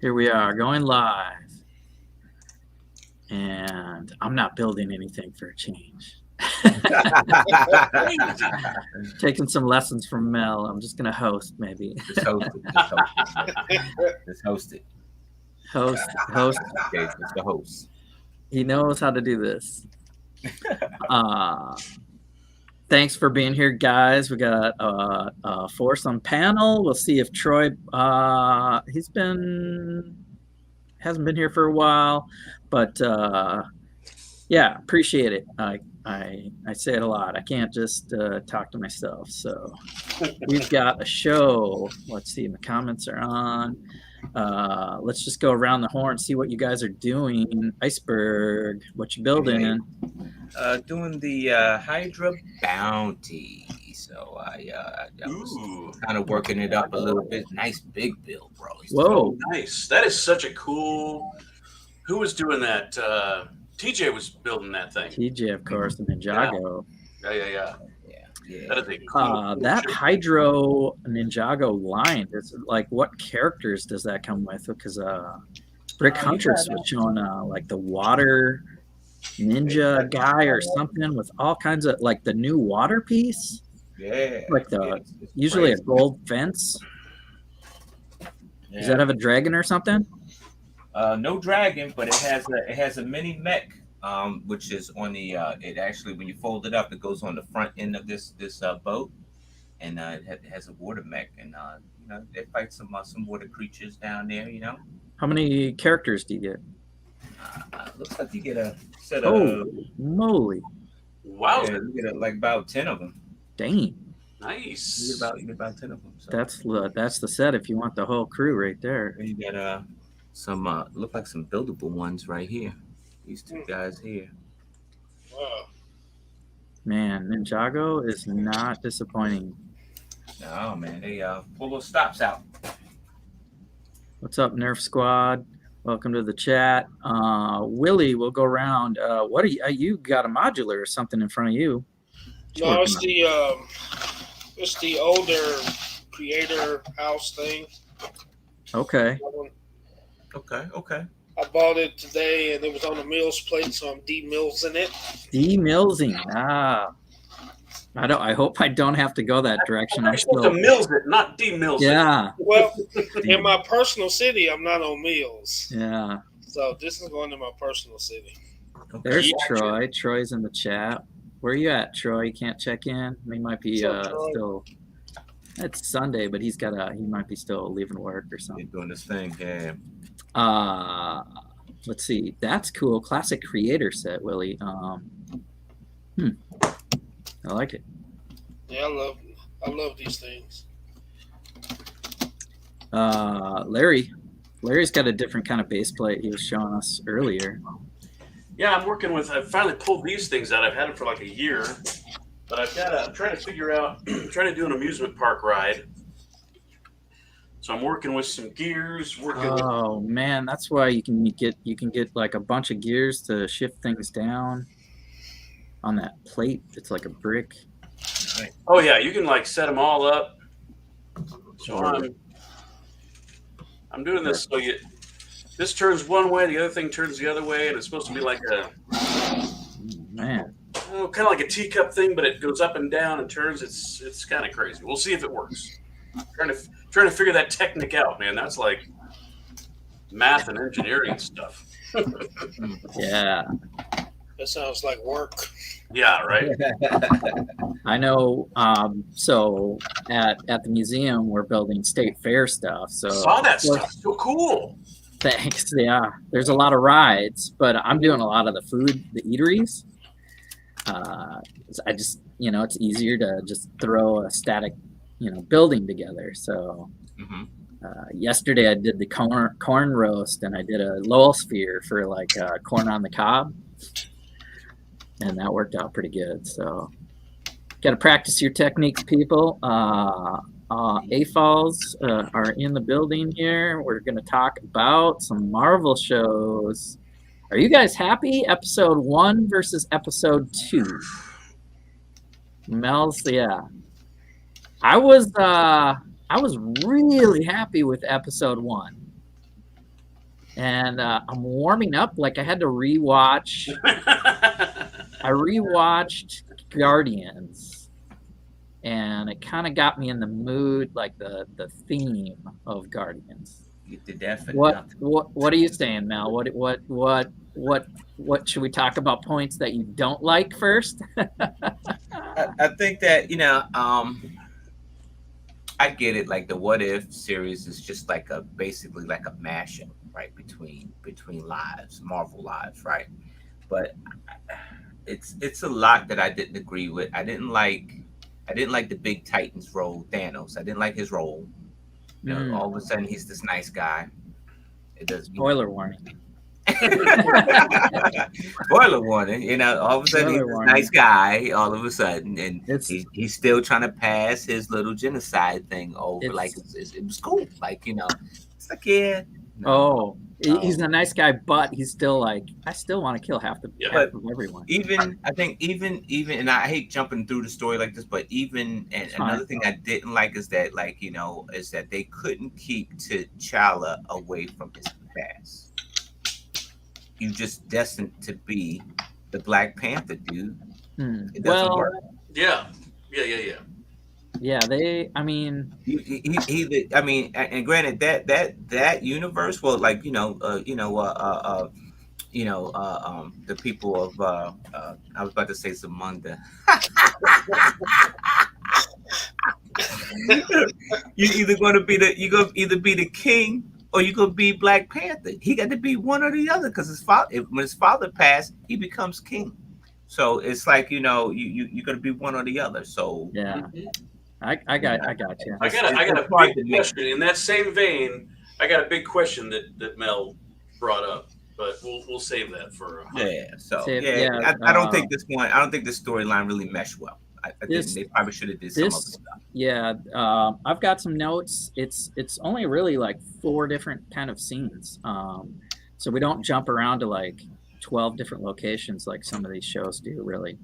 Here we are going live. And I'm not building anything for a change. Taking some lessons from Mel. I'm just going to host maybe. Just host it. Just host it. Host. Okay, it's the host. He knows how to do this. Thanks for being here, guys. We got a foursome panel. We'll see if Troy, hasn't been here for a while, but yeah, appreciate it. I say it a lot. I can't just talk to myself. So we've got a show. Let's see, the comments are on. Let's just go around the horn, see what you guys are doing. Iceberg, what you building? Doing the Hydra Bounty. So I was kind of working it up a little bit. Nice big build, bro. Whoa, nice. That is such a cool. Who was doing that? TJ was building that thing. TJ, of course, the Ninjago. Yeah. That is a cool that Hydro Ninjago line is like, what characters does that come with? Because Brick Huntress was showing like the water ninja guy or something with all kinds of like the new water piece. Yeah. Like it's usually crazy. A gold fence. Yeah. Does that have a dragon or something? No dragon, but it has a mini mech. Which is on the it actually, when you fold it up, it goes on the front end of this boat, and it has a water mech, and it fights some water creatures down there. How many characters do you get? Looks like you get a set of. Oh moly! Wow! Yeah, you get like about 10 of them. Dang! Nice. You get about 10 of them. So. That's the set if you want the whole crew right there. And you got some look like some buildable ones right here. These two guys here. Wow. Man, Ninjago is not disappointing. No, man. They pull those stops out. What's up, Nerf Squad? Welcome to the chat. Willie, we'll go around. What are you got a modular or something in front of you? No, it's the older creator house thing. Okay. Okay. I bought it today, and it was on the mills plate, so I'm demillsing it. Demillsing. I hope I don't have to go that direction. I'm supposed to mills it, not demills it. Yeah. Well, in my personal city, I'm not on mills. Yeah. So this is going to my personal city. Okay. There's Troy. Troy's in the chat. Where are you at, Troy? You can't check in. He might be still. It's Sunday, but he might be still leaving work or something. He's doing this thing, yeah. Let's see. That's cool. Classic creator set, Willie. I like it. Yeah, I love these things. Larry's got a different kind of base plate he was showing us earlier. Yeah, I finally pulled these things out. I've had them for like a year, but I'm trying to figure out, trying to do an amusement park ride. So I'm working with some gears. Man, that's why you can get like a bunch of gears to shift things down on that plate. It's like a brick. Oh yeah, you can like set them all up. So I'm doing this so this turns one way, the other thing turns the other way, and it's supposed to be like kind of like a teacup thing, but it goes up and down and turns. It's kind of crazy. We'll see if it works. Trying to figure that technique out, man. That's like math and engineering stuff. Yeah. That sounds like work. Yeah, right. I know. So at the museum, we're building state fair stuff. So saw that stuff. So cool. Thanks. Yeah, there's a lot of rides, but I'm doing a lot of the food, the eateries. I just, it's easier to just throw a static building together. So yesterday I did the corn roast, and I did a Lowell sphere for like corn on the cob, and that worked out pretty good. So got to practice your techniques, people. AFOLs are in the building here. We're going to talk about some Marvel shows. Are you guys happy? Episode 1 versus episode 2. Mel's, yeah. I was really happy with episode 1. and I'm warming up. Like I had to rewatch. I rewatched Guardians, and it kind of got me in the mood, like the theme of Guardians. You did that for What nothing. what are you saying, Mel? What should we talk about points that you don't like first? I think that I get it. Like the What If series is just like a basically like a mashup, right, between lives, Marvel lives, right? But it's a lot that I didn't agree with. I didn't like the big Titans role, Thanos. I didn't like his role. All of a sudden he's this nice guy. It does. Spoiler warning. Spoiler warning. All of a sudden he's Spoiler this warning. nice guy. All of a sudden, and It's he's still trying to pass his little genocide thing over. It's- Like it was cool. Like it's like yeah. oh, he's a nice guy, but he's still like, I still want to kill half of everyone. I think even and I hate jumping through the story like this, but even and It's fine. another thing I didn't like is that is that they couldn't keep T'Challa away from his past. You just destined to be the Black Panther, dude. It doesn't Well, work. Yeah. yeah, I mean, I mean, and granted that universe, well, like the people of I was about to say Zamunda. You're either either be the king or you're gonna be Black Panther. He got to be one or the other because when his father passed, he becomes king. So it's like you're gonna be one or the other. So yeah, I got you. I got a big question in that same vein. I got a big question that Mel brought up, but we'll save that for. I don't think this one. I don't think this storyline really meshed well. I think they probably should have did some other stuff. Yeah, I've got some notes. It's only really like 4 different kind of scenes, so we don't jump around to like 12 different locations like some of these shows do, really.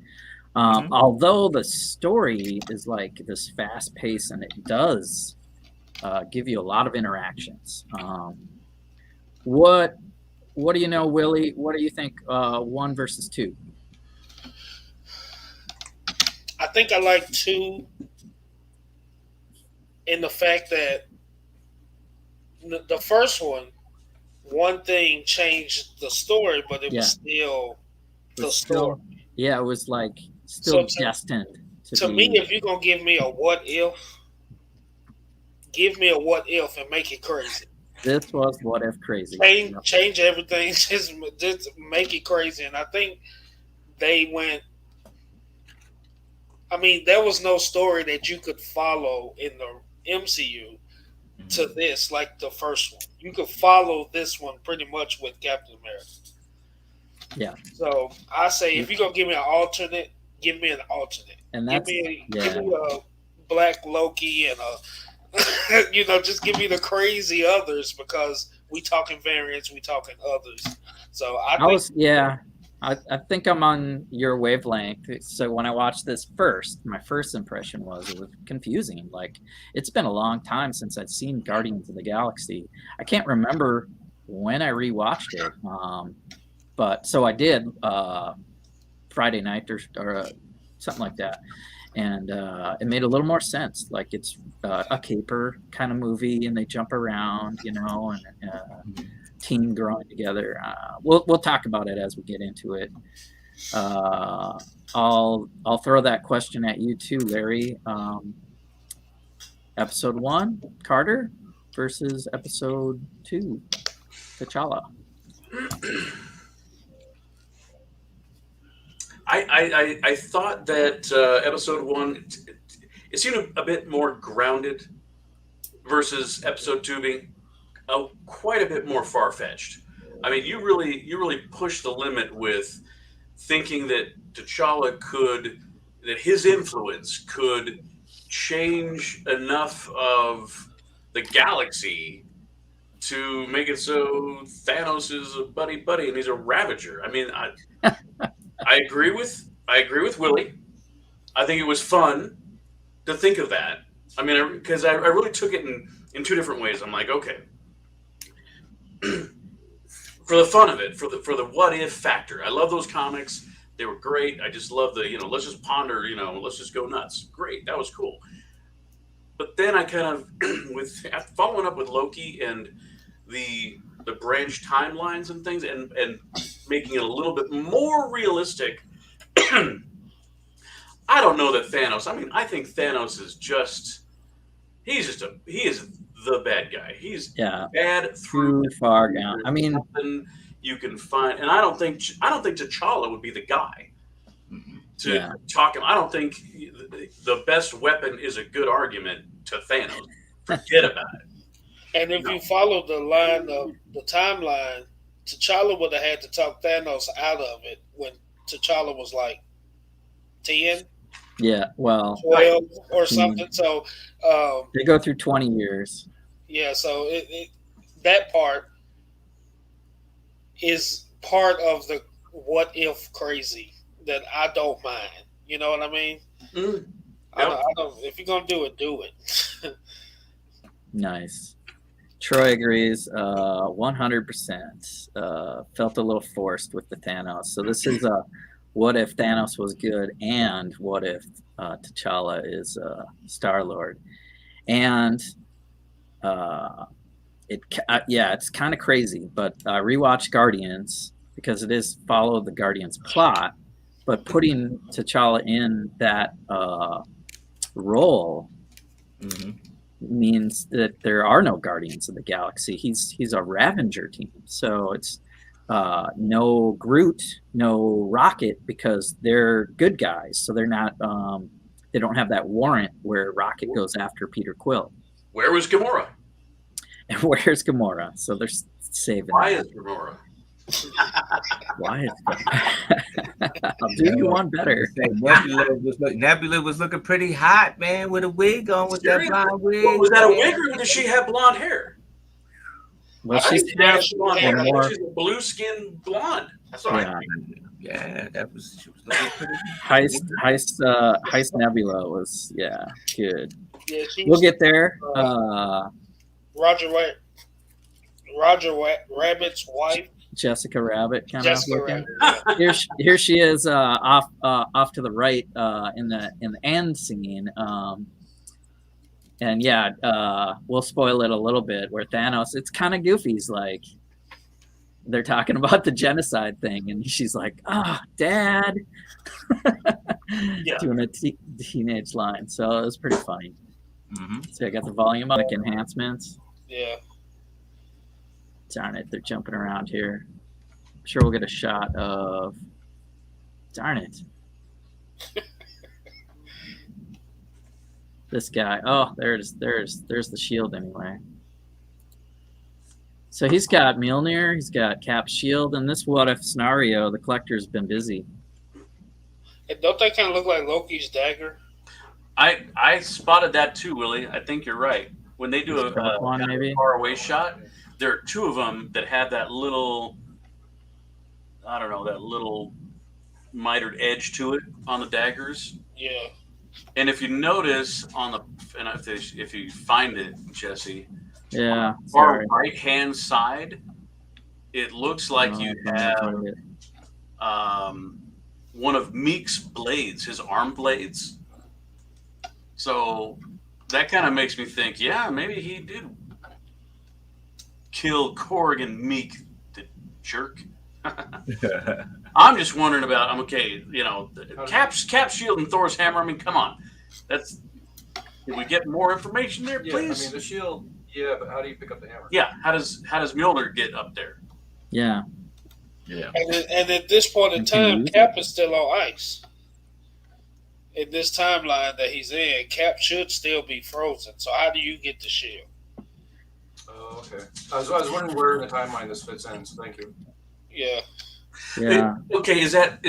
Although the story is like this fast pace, and it does give you a lot of interactions. What do you know, Willie? What do you think? 1 versus 2. I think I like 2 in the fact that the first one thing changed the story, but it was still the story. Yeah, it was like still destined to me. If you're gonna give me a what if, give me a what if and make it crazy. This was what if crazy. Change everything, just make it crazy. And I think they went. I mean, there was no story that you could follow in the MCU to this like the first one. You could follow this one pretty much with Captain America. Yeah. So I say, if you're gonna give me an alternate, give me an alternate. And that's give me a Black Loki and a, just give me the crazy others, because we talking variants, we talking others. So I think I'm on your wavelength. So when I watched this first, my first impression was it was confusing. Like, it's been a long time since I'd seen Guardians of the Galaxy. I can't remember when I rewatched it, but so I did Friday night or something like that, and it made a little more sense. Like, it's a caper kind of movie, and they jump around, and team growing together. We'll talk about it as we get into it. I'll throw that question at you too, Larry. Episode 1, Carter, versus Episode 2, T'Challa. I thought that Episode 1 it seemed a bit more grounded versus Episode 2 being quite a bit more far-fetched. I mean, you really pushed the limit with thinking that T'Challa that his influence could change enough of the galaxy to make it so Thanos is a buddy and he's a Ravager. I mean, I agree with Willie. I think it was fun to think of that. I mean, because I really took it in 2 different ways. I'm like, okay, for the fun of it, for the what if factor. I love those comics. They were great. I just love the, let's just ponder, let's just go nuts. Great, that was cool. But then I kind of, with following up with Loki and the branch timelines and things, and making it a little bit more realistic. I don't know that Thanos. I mean, I think Thanos is he is the bad guy. He's bad too far down. I mean, you can find, and I don't think T'Challa would be the guy to talk him. I don't think the best weapon is a good argument to Thanos. Forget about it. And if you follow the line of the timeline, T'Challa would have had to talk Thanos out of it when T'Challa was like 10. Yeah, well, 12 or something. So they go through 20 years. Yeah, so that part is part of the what if crazy that I don't mind. You know what I mean? Mm. I don't. If you're gonna do it, do it. Nice. Troy agrees 100%. Felt a little forced with the Thanos. So this is a what if Thanos was good and what if T'Challa is StarLord. And it's kind of crazy, but rewatch Guardians because it is follow the Guardians plot, but putting T'Challa in that role means that there are no Guardians of the Galaxy. He's a Ravager team, so it's no Groot, no Rocket because they're good guys, so they're not. They don't have that warrant where Rocket goes after Peter Quill. Where was Gamora? And where's Gamora? So they're saving. Why is Gamora? Why is Gamora? I'll do you one better. Nebula was looking pretty hot, man, with a wig on, with that blonde wig. Well, was that a wig or did she have blonde hair? Well, she's blonde hair. She's a blue skin blonde. That's what I think. Yeah, she was looking pretty. Heist Nebula was good. Yeah, we'll get there. Roger Rabbit's wife, Jessica Rabbit, kind Jessica of looking. Rabbit. Here she is off to the right in the end scene. And we'll spoil it a little bit. Where Thanos, it's kind of goofy. He's like, they're talking about the genocide thing, and she's like, Dad," doing a teenage line. So it was pretty funny. Mm-hmm. So I got the volume up, enhancements. Yeah. Darn it, they're jumping around here. I'm sure we'll get a shot of. Darn it. This guy. Oh, there's the shield anyway. So he's got Mjolnir, he's got Cap's shield, and this what if scenario, the Collector's been busy. And don't they kind of look like Loki's dagger? I spotted that too, Willie. I think you're right. When they do a far away shot, there are two of them that have that little, I don't know, that little mitered edge to it on the daggers. Yeah. And if you notice if you find it, Jesse, far right hand side, it looks like you have one of Meek's blades, his arm blades. So that kind of makes me think, maybe he did kill Korg and Meek, the jerk. I'm just wondering about. Cap's shield and Thor's hammer. I mean, come on, Can we get more information there, please? I mean, the shield. Yeah, but how do you pick up the hammer? Yeah, how does Mjolnir get up there? Yeah. Yeah. And at this point in time, Cap is still on ice. In this timeline that he's in, Cap should still be frozen. So how do you get the shield? Oh, okay. I was wondering where in the timeline this fits in. So thank you. Yeah. Yeah. Okay. Is that?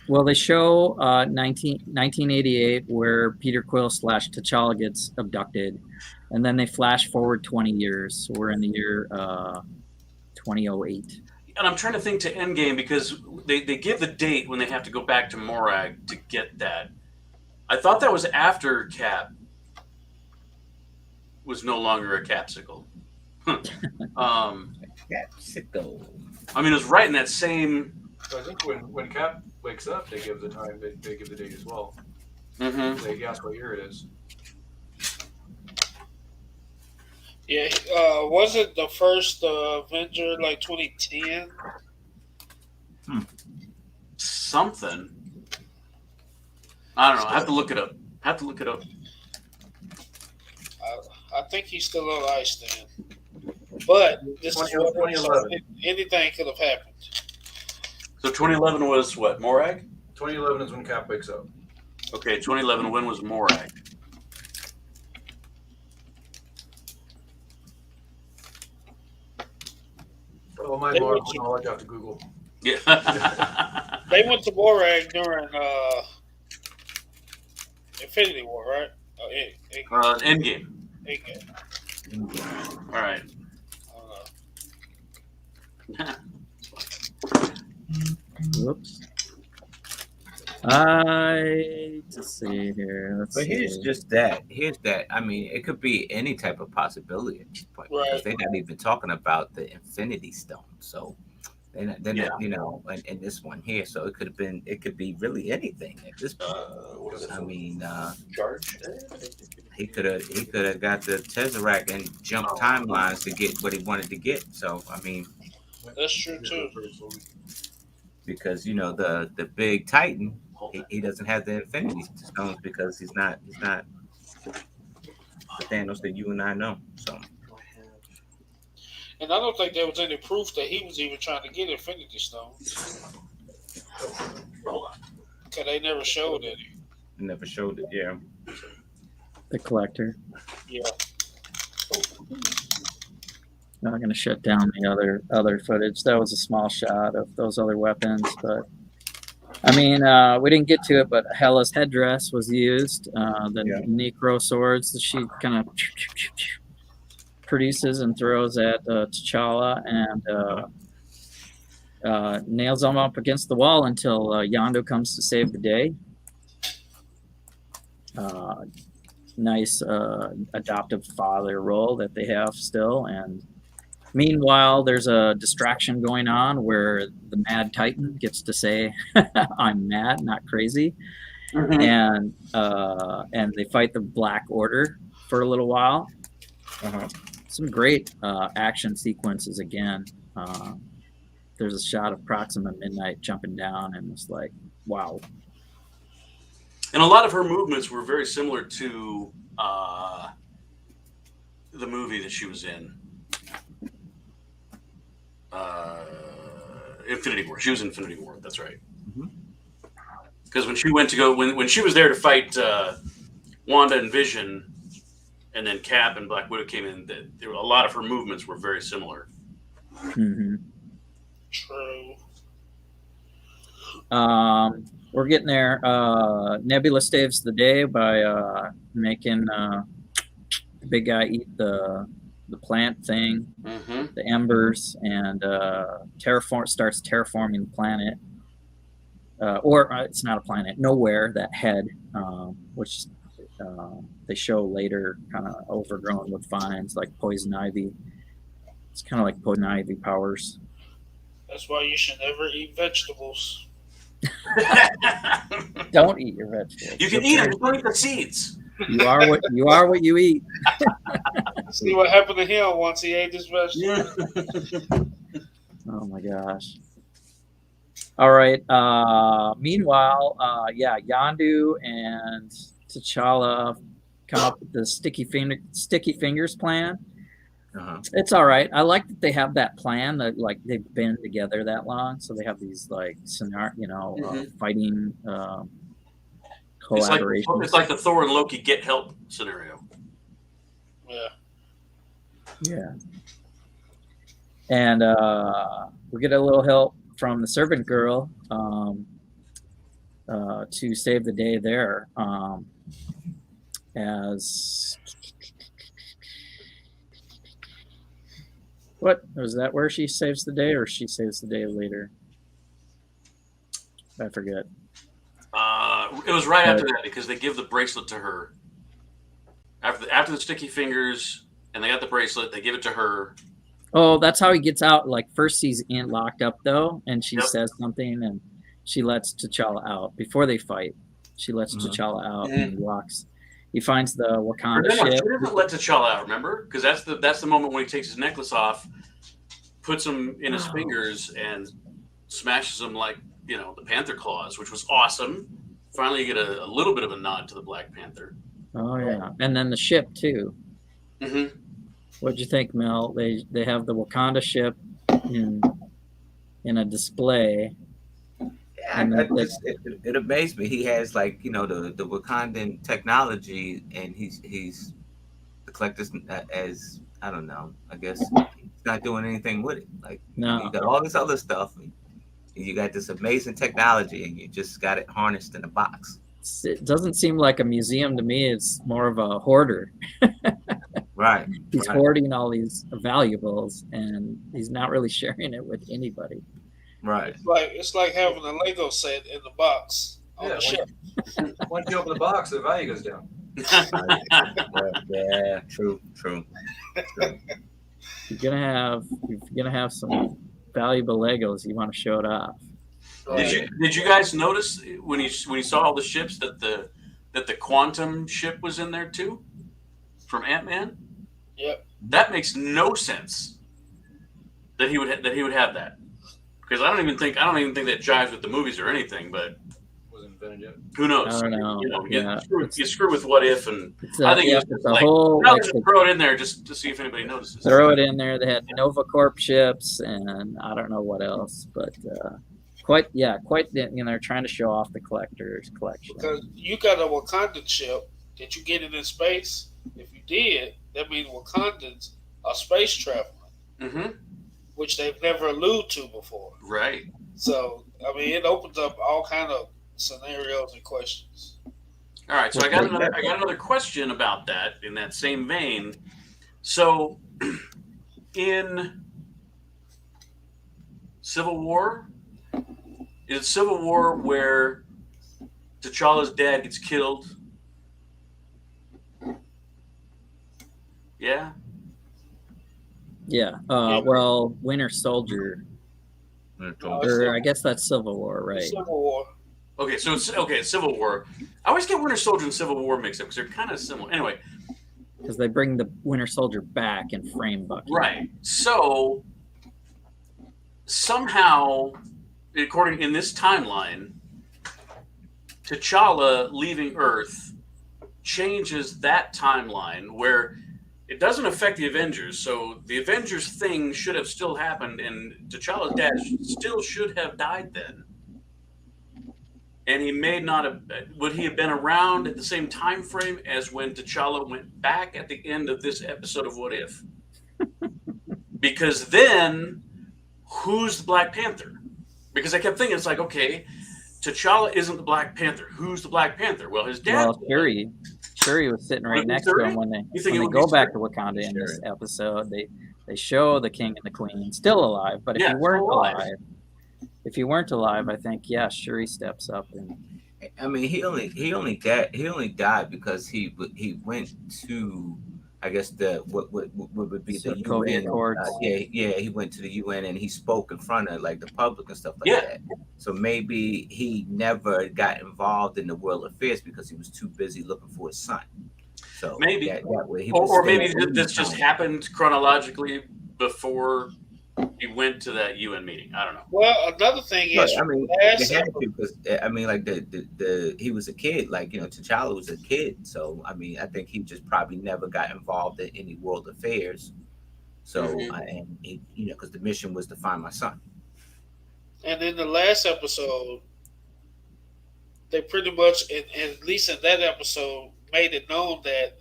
Well, they show 1988 where Peter Quill / T'Challa gets abducted, and then they flash forward 20 years. So we're in the year 2008. And I'm trying to think to Endgame because they give the date when they have to go back to Morag to get that. I thought that was after Cap was no longer a capsicle. Capsico. I mean, it was right in that same. So I think when Cap wakes up, they give the time. They give the date as well. Mm-hmm. They ask what year it is. Yeah, was it the first Avenger like 2010? Something. I don't know. I have to look it up. I think he's still on ice then. But this is what 2011. anything could have happened. So 2011 was what? Morag? 2011 is when Cap wakes up. Okay, 2011. When was Morag? Oh, my Lord, I'll have to Google. Yeah. They went to Morag during Infinity War, right? Endgame. Endgame. All right. Whoops. Let's see here. But here's just that. Here's that. I mean, it could be any type of possibility at this point because they're not even talking about the Infinity Stone. So they're not, you know, in this one here. So it could be really anything at this point. I mean, Charge. he could have got the Tesseract and jumped timelines to get what he wanted to get. So I mean, That's true too. because you know the big Titan. He doesn't have the Infinity Stones because he's not the Thanos that you and I know. So, And I don't think there was any proof that he was even trying to get Infinity Stones. Because they never showed any. he never showed it. Yeah. The collector. Yeah. Not going to shut down the other footage. That was a small shot of those other weapons, but I mean, we didn't get to it, but Hela's headdress was used. The Necro swords that she kind of produces and throws at T'Challa, and nails them up against the wall until Yondu comes to save the day. Nice adoptive father role that they have still, and meanwhile, there's a distraction going on where the Mad Titan gets to say, "I'm mad, not crazy," and they fight the Black Order for a little while. Some great action sequences again. There's a shot of Proxima Midnight jumping down, and it's like, wow. And a lot of her movements were very similar to the movie that she was in. Infinity War. She was in Infinity War. That's right. Because when she went to go, when she was there to fight Wanda and Vision, and then Cap and Black Widow came in, there were a lot of her movements were very similar. Mm-hmm. True. We're getting there. Nebula saves the day by making the big guy eat the plant thing, the embers, and starts terraforming the planet. Or it's not a planet, nowhere, that head, which they show later kind of overgrown with vines like poison ivy. It's kind of like poison ivy powers. That's why you should never eat vegetables. Don't eat your vegetables. You can eat them, don't eat the seeds. You are what you eat. See what happened to him once he ate his vegetables. Oh my gosh. All right. Meanwhile, Yondu and T'Challa come up with the sticky fingers plan. It's all right. I like that they have that plan that like they've been together that long, so they have these like scenario, fighting collaboration. It's like the Thor and Loki get help scenario. Yeah. Yeah. And we get a little help from the servant girl to save the day there. As what was that? Where she saves the day, or she saves the day later? I forget. It was right after that because they give the bracelet to her. After the sticky fingers, and they got the bracelet, they give it to her Oh, that's how he gets out. Like first he's in locked up though, and she Yep. says something, and she lets T'Challa out before they fight. She lets Mhm. T'Challa out, Mhm. and he walks. He finds the Or Wakanda no, she ship. doesn't let T'Challa out. Remember, because that's the moment when he takes his necklace off, puts him in his Oh. fingers, and smashes him like the Panther claws, which was awesome. Finally, you get a little bit of a nod to the Black Panther. Oh yeah, and then the ship too. Mm-hmm. What'd you think, Mel? They have the Wakanda ship in a display. And It amazed me. He has like the Wakandan technology, and he's the collector's as I don't know. I guess he's not doing anything with it. Like No. you got all this other stuff, and you got this amazing technology, and you just got it harnessed in a box. It doesn't seem like a museum to me. It's more of a hoarder. Right. He's right. hoarding all these valuables, and he's not really sharing it with anybody. Right. It's like having a Lego set in the box on the ship. Once you open the box, the value goes down. Yeah. True. You're gonna have some valuable Legos. You want to show it off. Did you guys notice when you saw all the ships that the Quantum ship was in there too, from Ant-Man? Yep. That makes no sense that he would have that, because I don't even think that jives with the movies or anything. But Wasn't invented yet. who knows? I don't know. You screw with What If, and I think it's a whole. I'll just throw it in there just to see if anybody notices. Throw it in there. They had Nova Corp ships, and I don't know what else, but quite. They're trying to show off the collector's collection. Because you got a Wakandan ship. Did you get it in space? If you did, that means Wakandans are space traveling, Mm-hmm. which they've never alluded to before. Right. So, I mean, it opens up all kind of scenarios and questions. All right, so I got another question about that in that same vein. So, in Civil War, is it Civil War where T'Challa's dad gets killed? Yeah. Yeah. Well, Winter Soldier, or I guess that's Civil War, right? Civil War. Okay, so it's Civil War. I always get Winter Soldier and Civil War mixed up because they're kind of similar. Anyway, because they bring the Winter Soldier back and frame Bucky. Right. So somehow, according in this timeline, T'Challa leaving Earth changes that timeline where it doesn't affect the Avengers. So the Avengers thing should have still happened, and T'Challa's dad still should have died then. And he may not have. Would he have been around at the same time frame as when T'Challa went back at the end of this episode of What If? Because then, who's the Black Panther? Because I kept thinking, it's like, okay, T'Challa isn't the Black Panther. Who's the Black Panther? Well, his dad. Well, Shuri was sitting right next to him when they go back to Wakanda in this episode. They show the king and the queen still alive, but if you weren't alive, I think Shuri steps up and. I mean, he only died because he went to, I guess, the what would be the UN Accords. He went to the UN and he spoke in front of like the public and stuff like that. So maybe he never got involved in the world affairs because he was too busy looking for his son. So maybe that way or maybe this just happened chronologically before he went to that UN meeting. I don't know. Well, another thing is, I mean, like the he was a kid, like T'Challa was a kid, so I mean, I think he just probably never got involved in any world affairs. So and he, because the mission was to find my son. And in the last episode, they pretty much, at least in that episode, made it known that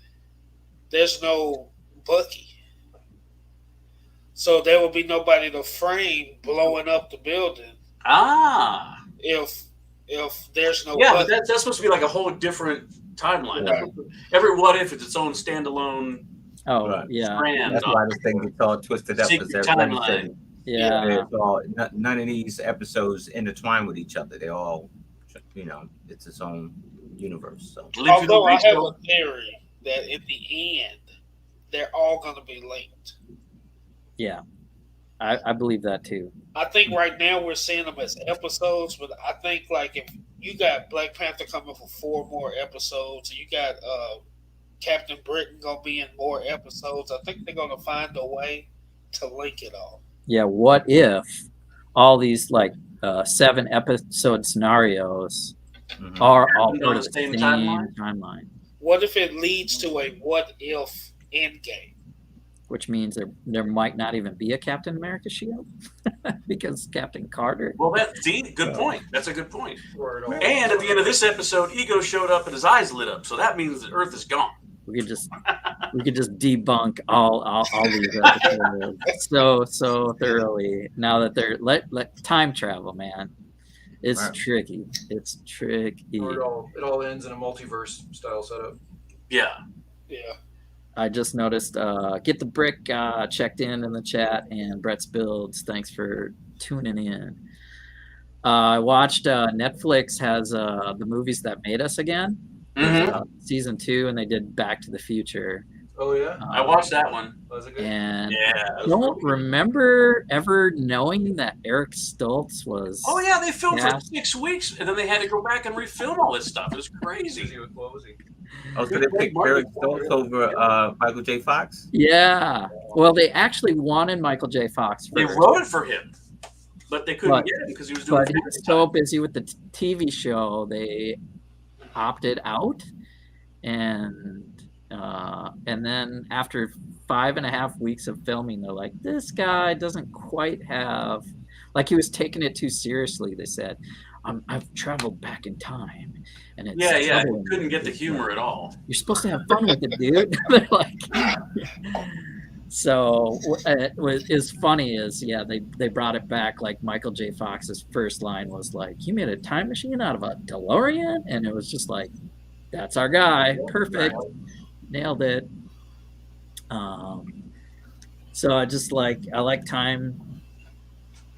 there's no Bucky. So there will be nobody to frame blowing up the building. If there's no Bucky. But that's supposed to be like a whole different timeline. Right. Every What If it's its own standalone. Oh right. Yeah, that's why this thing gets all twisted up. Timeline. None of these episodes intertwine with each other. They all, it's its own universe. So although I have a theory that in the end they're all going to be linked. Yeah. I believe that too. I think right now we're seeing them as episodes, but I think like if you got Black Panther coming for 4 more episodes, and you got Captain Britain gonna be in more episodes, I think they're gonna find a way to link it all. Yeah, what if all these like 7-episode scenarios Mhm. are all Happened part on of the the same same timeline? timeline? What if it leads to a what if end game? Which means there might not even be a Captain America shield because Captain Carter. Well, good point. That's a good point. Or it all- And at the end of this episode, Ego showed up and his eyes lit up, so that means that Earth is gone. We could just debunk all these episodes so thoroughly now that they're let time travel, man. It's Right. tricky. It's tricky. Or it all ends in a multiverse style setup. Yeah. Yeah. I just noticed Get the Brick checked in the chat, and Brett's Builds, thanks for tuning in. I watched Netflix has the Movies That Made Us again, season 2, and they did Back to the Future. Oh yeah, I watched that one. was it good? And Yeah. I don't remember ever knowing that Eric Stoltz was. Oh yeah, they filmed Yeah. for 6 weeks, and then they had to go back and refilm all this stuff. It was Was crazy. he- What was he? Oh, so they picked Eric Stoltz over Michael J. Fox? Yeah. Well, they actually wanted Michael J. Fox They first, wrote it for him, but they couldn't But- get him because he was doing. but he was so busy with the TV show, they opted out. And then after 5.5 weeks of filming, they're like, this guy doesn't quite have, like, he was taking it too seriously. They said, I've traveled back in time, and it's Yeah, yeah. troubling He couldn't me." get the humor at all. You're supposed to have fun with it, dude. They're like, so what is funny is, yeah, they brought it back. Like Michael J. Fox's first line was like, "You made a time machine out of a DeLorean," and it was just like, that's our guy, perfect, nailed it. So I like time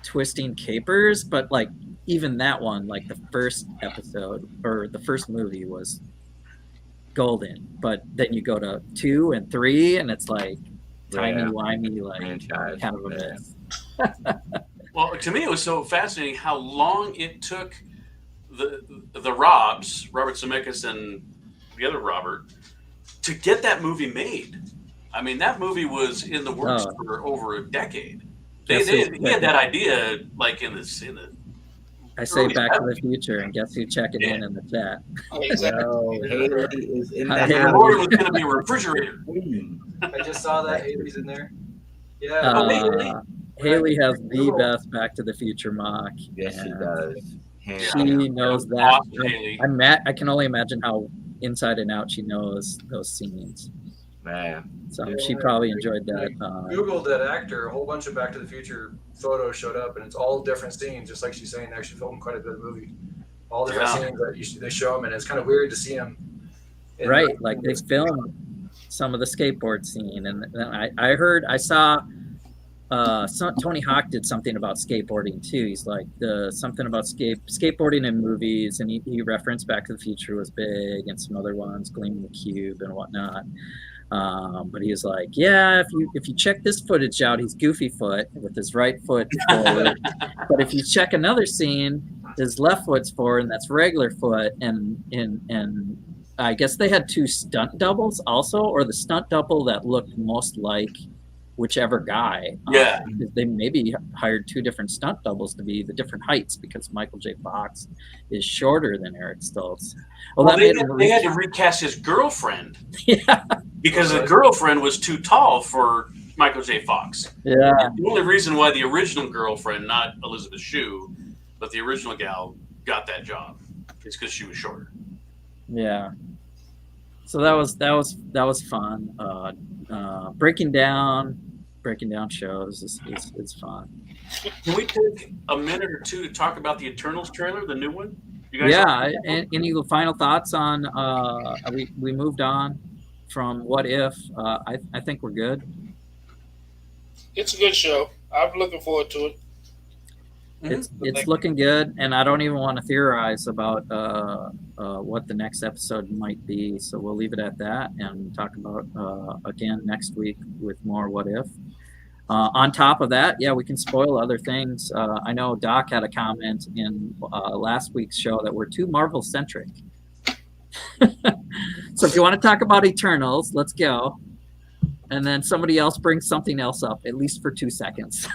twisting capers, but like even that one, like the first episode or the first movie was golden, but then you go to 2 and 3 and it's like timey-wimey, like Franchise. kind of a miss. Well, to me, it was so fascinating how long it took the Robs, Robert Zemeckis and the other Robert, to get that movie made. I mean, that movie was in the works for over a decade. He had that idea like in the. I say early Back to the 70s. Future, and guess who's checking in the chat? Exactly. No, Haley is in the Hey, The house. Lord was going to be a refrigerator. I just saw that Haley's in there. Yeah. Haley has the best Back to the Future mock. Yes, she and does. Hands She down. knows that. Awesome, Haley. I can only imagine how inside and out she knows those scenes. Man. So she probably enjoyed that. Googled that actor, a whole bunch of Back to the Future photos showed up, and it's all different scenes, just like she's saying. They actually filmed quite a bit of the movie. All different scenes that they show him, and it's kind of weird to see him. Right, like they filmed some of the skateboard scene, and then I saw Tony Hawk did something about skateboarding too. He's like something about skateboarding in movies, and he referenced Back to the Future was big, and some other ones, Gleaming the Cube and whatnot. But he was like, yeah, if you check this footage out, he's Goofy Foot with his right foot forward. But if you check another scene, his left foot's forward, and that's regular foot. And I guess they had 2 stunt doubles also, or the stunt double that looked most like whichever guy. Yeah. They maybe hired 2 different stunt doubles to be the different heights because Michael J. Fox is shorter than Eric Stoltz. Well, they had to recast his girlfriend. Yeah. Because the girlfriend was too tall for Michael J. Fox. Yeah. And the only reason why the original girlfriend, not Elizabeth Shue, but the original gal got that job is because she was shorter. Yeah. So that was fun. Breaking down shows is fun. Can we take a minute or two to talk about the Eternals trailer, the new one? You guys Yeah. Any final thoughts on? We moved on from What If. I think we're good. It's a good show. I'm looking forward to it. It's looking good, and I don't even want to theorize about what the next episode might be. So we'll leave it at that and talk about again next week with more What If. On top of that, yeah, we can spoil other things. I know Doc had a comment in last week's show that we're too Marvel centric. So if you want to talk about Eternals, let's go. And then somebody else brings something else up, at least for 2 seconds.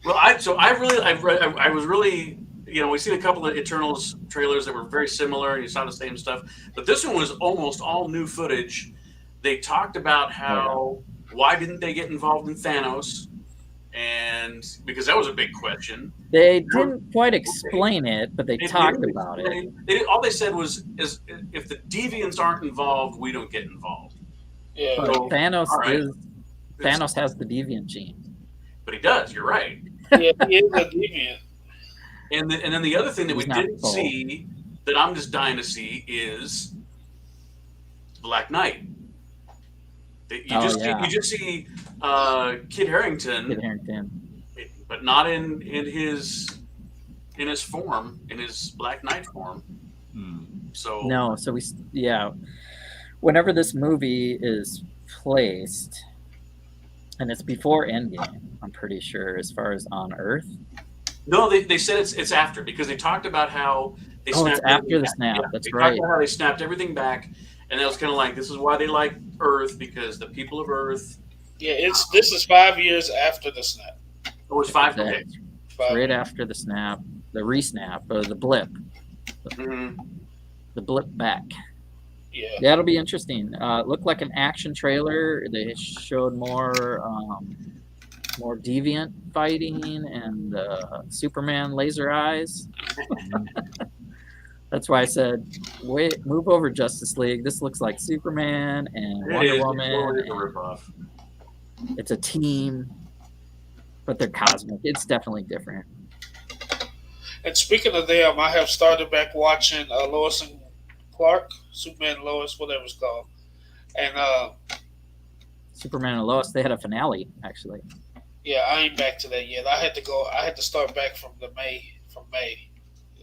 Well, I was really, we've seen a couple of Eternals trailers that were very similar, and you saw the same stuff. But this one was almost all new footage. They talked about why didn't they get involved in Thanos, and because that was a big question. They didn't quite explain it, but they talked about it. All they said was, if the deviants aren't involved, we don't get involved. Yeah. But So, Thanos all right. Thanos has the deviant gene. But he does. You're right. Yeah, he is a deviant. And then the other thing that we He's not didn't full. see that I'm just dying to see is Black Knight. You just see Kid Harington, Kid Harington. but not in his form, in his Black Knight form. So No, so whenever this movie is placed, and it's before Endgame, I'm pretty sure, as far as on Earth. No, they said it's after, because they talked about how they snapped it's after everything the back. snap. Yeah, That's they right. talked about how they snapped everything back, and that was kind of like, this is why they like Earth, because the people of Earth. Yeah, this is 5 years after the snap. It was 5 Exactly. days. Right after the snap, the re-snap, or the blip. Mm-hmm. The blip back. Yeah. That'll be interesting. It looked like an action trailer. They showed more deviant fighting and Superman laser eyes. That's why I said, wait, move over, Justice League. This looks like Superman and Wonder Woman. It's a ripoff. It's a team, but they're cosmic. It's definitely different. And speaking of them, I have started back watching Lois and Clark, Superman and Lois, whatever it's called. And Superman and Lois, they had a finale, actually. yeah, I ain't back to that yet. I had to start back from May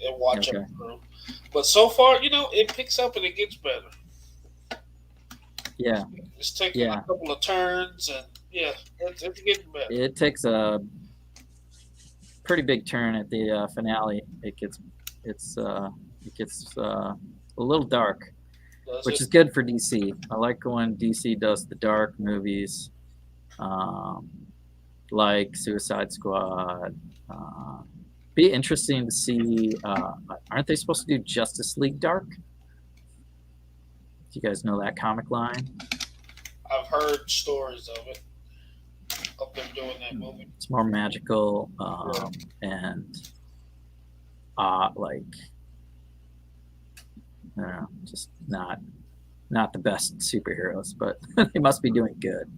and watch Okay. it through. But so far, it picks up and it gets better. Yeah, It's taking a couple of turns, and it's getting better. it takes a pretty big turn at the finale. It gets a little dark, which is good for DC. I like when DC does the dark movies, like Suicide Squad. Be interesting to see. Aren't they supposed to do Justice League Dark? Do you guys know that comic line? I've heard stories of it, of them doing that movie. It's more magical and like, I don't know, just not the best superheroes, but they must be doing good.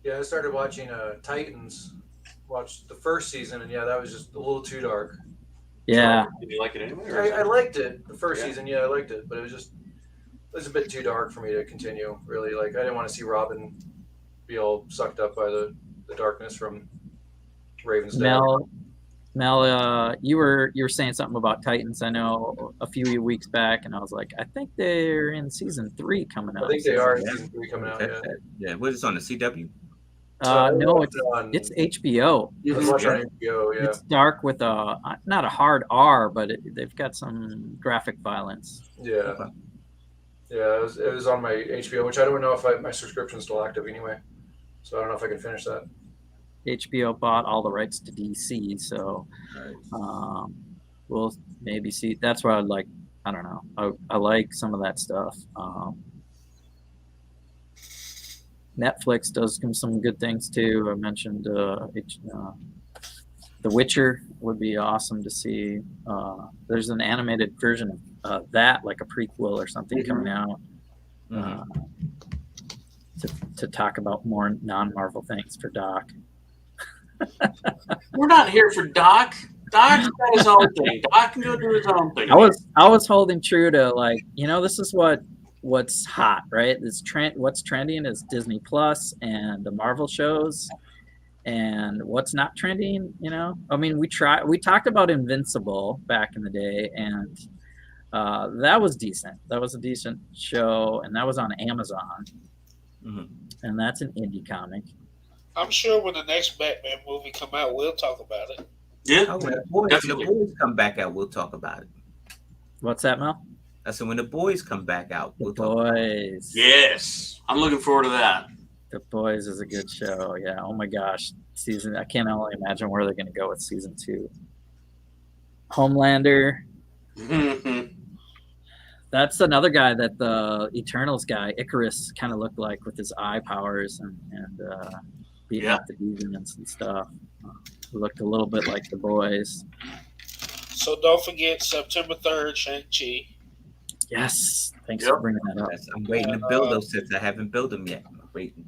Yeah, I started watching Titans. Watched the first season, and that was just a little too dark. Yeah, Did you like it anyway? or- I liked it the first Yeah. season. I liked it, but it was a bit too dark for me to continue. Really, like I didn't want to see Robin be all sucked up by the darkness from Raven's death. Mel, you were saying something about Titans. I know a few weeks back, and I was like, I think they're in season 3 coming out. I think they are in season 3 coming out. Yeah, what is it on the CW? No, on, it's HBO. I was watching on HBO. Yeah, It's dark with not a hard R, but they've got some graphic violence. yeah, Okay. yeah. It was on my HBO, which I don't know if my subscription's still active anyway, so I don't know if I can finish that. HBO bought all the rights to DC, so we'll maybe see. That's why I like. I don't know. I like some of that stuff. Netflix does some good things too. I mentioned The Witcher would be awesome to see. There's an animated version of that, like a prequel or something coming out to talk about more non-Marvel things for Doc. We're not here for Doc. Doc's got his own thing. Doc can go do his own thing. I was holding true to this is what's hot, right? What's trending is Disney Plus and the Marvel shows, and what's not trending, I mean, we talked about Invincible back in the day, and that was decent. That was a decent show, and that was on Amazon. and that's an indie comic. I'm sure when the next Batman movie come out, we'll talk about it. Yeah, Oh, when the definitely. boys come back out, we'll talk about it. What's that, Mel? I said when the boys come back out, The we'll talk about it. Boys. Yes, I'm looking forward to that. The Boys is a good show. Yeah. Oh my gosh. I can't only imagine where they're going to go with season 2. Homelander. That's another guy that the Eternals guy, Icarus, kind of looked like with his eye powers and beating up the demons and stuff. Looked a little bit like the Boys. So don't forget September 3rd, Shang-Chi. Yes. Thanks for bringing that up. Yes, I'm waiting to build those sets. I haven't built them yet. I'm waiting.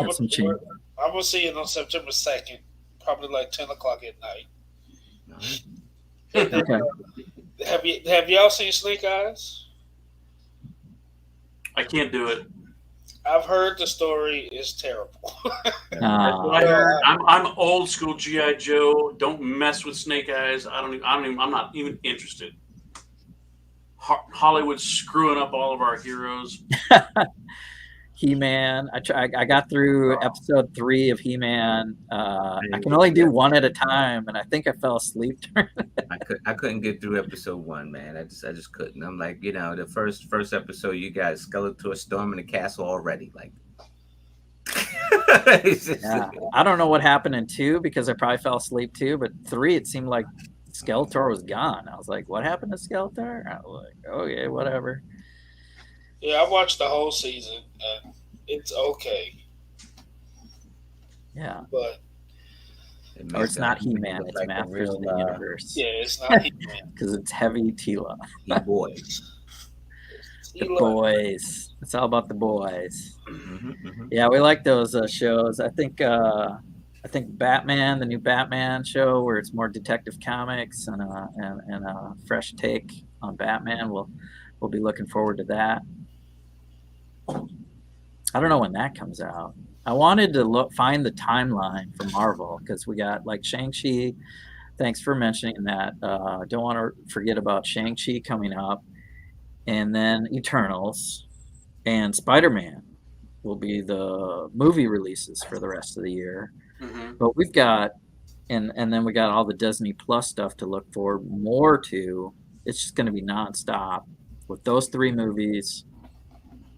Got some change. I'm gonna see it on September 2nd, probably like 10 o'clock at night. Okay. Have y'all seen Snake Eyes? I can't do it. I've heard the story is terrible. I heard, I'm old school GI Joe. Don't mess with Snake Eyes. I'm not even interested. Hollywood's screwing up all of our heroes. He-Man. I got through episode 3 of He-Man. I can only do one at a time, and I think I fell asleep. I couldn't get through episode 1, man. I just couldn't. I'm like, the first episode, you got Skeletor storming the castle already. Like, yeah. I don't know what happened in 2 because I probably fell asleep too. But 3, it seemed like Skeletor was gone. I was like, what happened to Skeletor? I was like, okay, whatever. Yeah, I watched the whole season, and it's okay. Yeah. But or it's not He-Man, it's like Masters of the Universe. Yeah, it's not He-Man. Because it's heavy Tila. The Boys. The Boys. It's all about the boys. Yeah, we like those shows. I think Batman, the new Batman show, where it's more Detective Comics and a fresh take on Batman. We'll be looking forward to that. I don't know when that comes out. I wanted to find the timeline for Marvel because we got like Shang-Chi. Thanks for mentioning that. Don't want to forget about Shang-Chi coming up, and then Eternals and Spider-Man will be the movie releases for the rest of the year. But we've got, and then we got all the Disney Plus stuff to look forward more to. It's just going to be nonstop with those 3 movies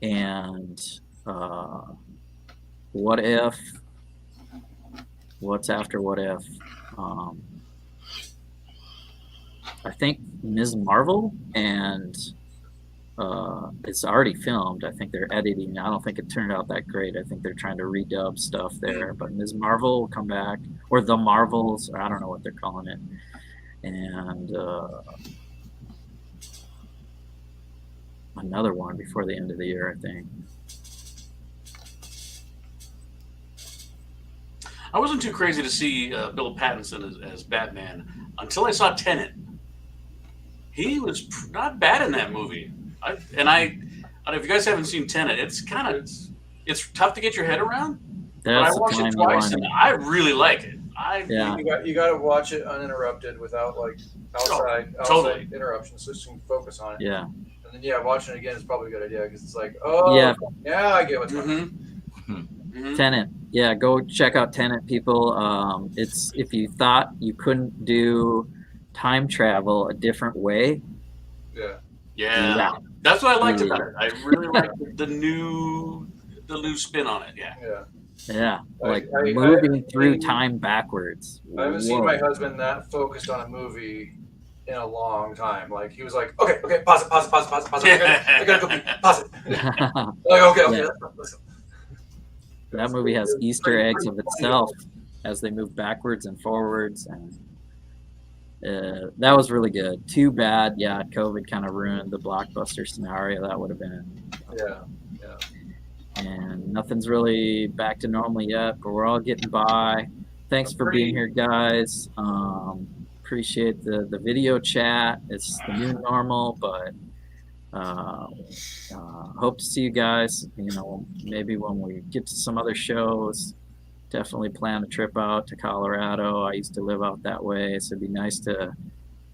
and What If, what's after What If. I think Ms. Marvel and it's already filmed. I think they're editing. I don't think it turned out that great. I think they're trying to redub stuff there. But Ms. Marvel will come back, or The Marvels, or I don't know what they're calling it. And another one before the end of the year, I think. I wasn't too crazy to see Bill Pattinson as Batman until I saw Tenet. He was not bad in that movie. I don't know if you guys haven't seen Tenet. It's it's tough to get your head around. But I watched it twice, and I really like it. You got to watch it uninterrupted without like outside interruptions, so you can focus on it. Yeah. And then watching it again is probably a good idea because it's like, oh yeah, I get what's going on. Tenet. Yeah, go check out Tenet, people. It's if you thought you couldn't do time travel a different way. Yeah. That's what I liked about it. I really liked the new spin on it. Yeah, like moving through time backwards. I haven't seen my husband that focused on a movie in a long time. Like he was like, okay, pause it. I gotta go pause it. Like okay. Listen. That movie has Easter eggs of itself as they move backwards and forwards, and that was really good. Too bad, COVID kind of ruined the blockbuster scenario. That would have been. Yeah. And nothing's really back to normal yet, but we're all getting by. Thanks for being here, guys. Appreciate the video chat. It's the new normal, but hope to see you guys. Maybe when we get to some other shows. Definitely plan a trip out to Colorado. I used to live out that way, so it'd be nice to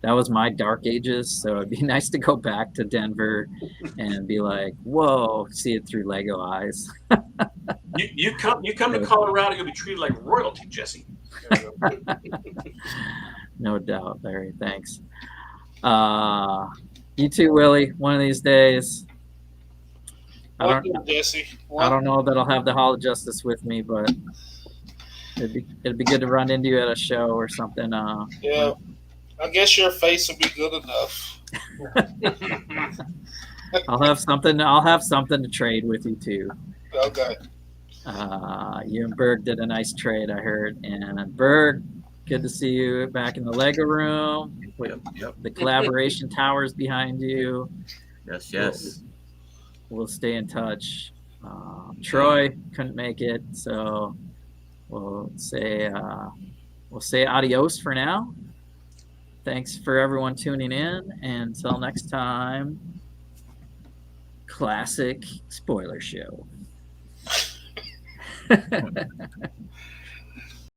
that was my dark ages. So it'd be nice to go back to Denver and be like, whoa, see it through Lego eyes. You come to Colorado, you'll be treated like royalty, Jesse. No doubt, Larry. Thanks. You too, Willie. One of these days. I don't know that I'll have the Hall of Justice with me, but it'd be good to run into you at a show or something. Yeah, I guess your face will be good enough. I'll have something to trade with you too. Okay. You and Berg did a nice trade, I heard. And Berg, good to see you back in the Lego room with the collaboration towers behind you. Yes. We'll stay in touch. Troy couldn't make it, so we'll say adios for now. Thanks for everyone tuning in. And until next time, classic spoiler show.